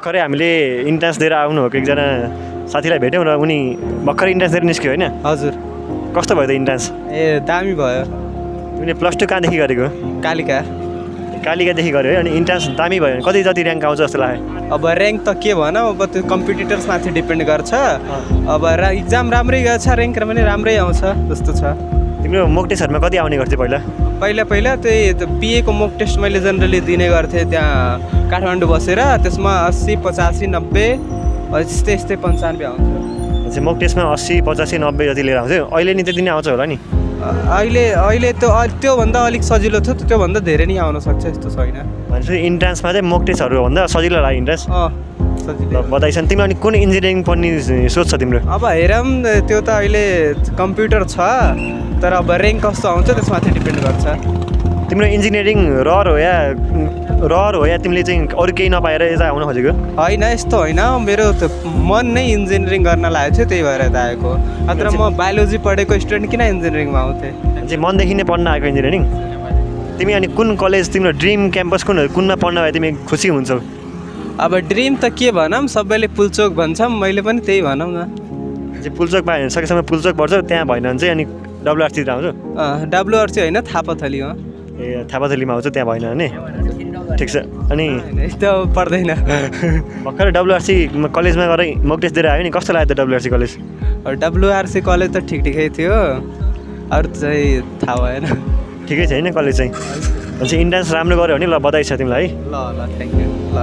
भर्खरै हामीले इन्ट्रान्स दिएर आउनुभएको एकजना साथीलाई भेट्यौँ र उनी भर्खरै इन्ट्रान्स दिएर निस्क्यो होइन? हजुर। कस्तो भयो त इन्ट्रान्स? दामी भयो। तिमीले प्लस टू कहाँदेखि गरेको? कालिकादेखि गऱ्यो है। अनि इन्ट्रान्स दामी भयो भने कति जति ऱ्याङ्क आउँछ जस्तो लाग्यो? अब ऱ्याङ्क त के भनौँ, अब त्यो कम्पिटिटर्समाथि डिपेन्ड गर्छ। अब इक्जाम राम्रै गएछ, ऱ्याङ्क पनि राम्रै आउँछ जस्तो छ। तिम्रो मोक टेस्टहरूमा कति आउने गर्थ्यो पहिला त्यही पिएको मोक टेस्ट मैले जेनरली दिने गर्थेँ त्यहाँ काठमाडौँ बसेर। त्यसमा 80, 85, 90 यस्तै 95 आउँथ्यो। मोक टेस्टमा 80, 85, 90 जति लिएर आउँथ्यो। अहिले नि त्यति नै आउँछ होला नि? अहिले त्योभन्दा अलिक सजिलो थियो, त्योभन्दा धेरै नै आउन सक्छ, यस्तो छैन। भनेपछि इन्ट्रान्समा चाहिँ मोक टेस्टहरू भन्दा सजिलो लाग्यो इन्ट्रान्स? सजिलो। बताइसन तिमीले अनि कुन इन्जिनियरिङ पढ्ने सोच छ तिम्रो? अब हेरौँ, त्यो त अहिले कम्प्युटर छ, तर अब ऱ्याङ्क कस्तो आउँछ त्यसमाथि डिपेन्ड गर्छ। तिम्रो इन्जिनियरिङ रहर हो या तिमीले चाहिँ अरू केही नपाएर यता आउन खोजेको? होइन, यस्तो होइन, मेरो त मन नै इन्जिनियरिङ गर्न लागेको थियो, त्यही भएर यता आएको। नत्र म बायोलोजी पढेको स्टुडेन्ट किन इन्जिनियरिङमा आउँथेँ? चाहिँ मनदेखि नै पढ्न आएको इन्जिनियरिङ? तिमी अनि कुन कलेज, तिम्रो ड्रिम क्याम्पस कुनमा पढ्न भए तिमी खुसी हुन्छौ? अब ड्रिम त के भनौँ, सबैले पुल्चोक भन्छौँ, मैले पनि त्यही भनौँ न। चाहिँ पुल्चोक पायो भने सकेसम्म पुल्चोक पढ्छौ, त्यहाँ भएन भने चाहिँ अनि WRC आउँछु? WRC होइन, थापाथली हो। ए थापाथलीमा आउँछ, त्यहाँ भएन भने? ठिक छ। अनि त्यो पर्दैन। भर्खर WRC कलेजमा गएर मोक टेस्ट दिएर आयो नि, कस्तो लाग्यो त WRC कलेज? WRC कलेज त ठिकै थियो, अरू चाहिँ थाहा भएन। ठिकै छ होइन कलेज चाहिँ? भनेपछि इन्ट्रान्स राम्रो गऱ्यो भने ल, बधाई छ तिमीलाई है। ल थ्याङ्क यू। ल।